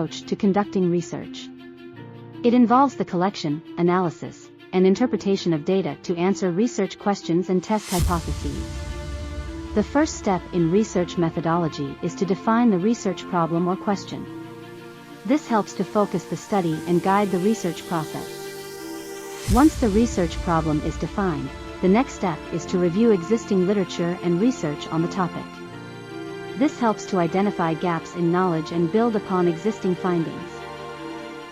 approach to conducting research. It involves the collection, analysis, and interpretation of data to answer research questions and test hypotheses. The first step in research methodology is to define the research problem or question. This helps to focus the study and guide the research process. Once the research problem is defined, the next step is to review existing literature and research on the topic. This helps to identify gaps in knowledge and build upon existing findings.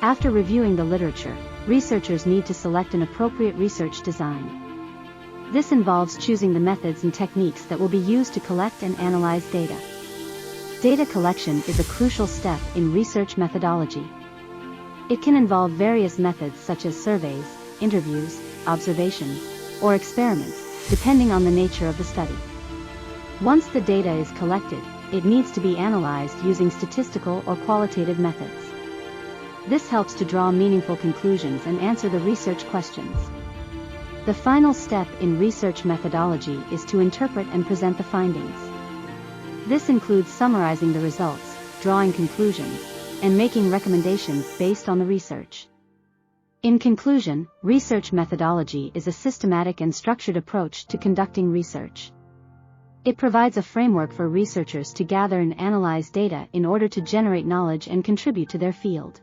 After reviewing the literature, researchers need to select an appropriate research design. This involves choosing the methods and techniques that will be used to collect and analyze data. Data collection is a crucial step in research methodology. It can involve various methods such as surveys, interviews, observations, or experiments, depending on the nature of the study. Once the data is collected, it needs to be analyzed using statistical or qualitative methods. This helps to draw meaningful conclusions and answer the research questions. The final step in research methodology is to interpret and present the findings. This includes summarizing the results, drawing conclusions, and making recommendations based on the research. In conclusion, research methodology is a systematic and structured approach to conducting research. It provides a framework for researchers to gather and analyze data in order to generate knowledge and contribute to their field.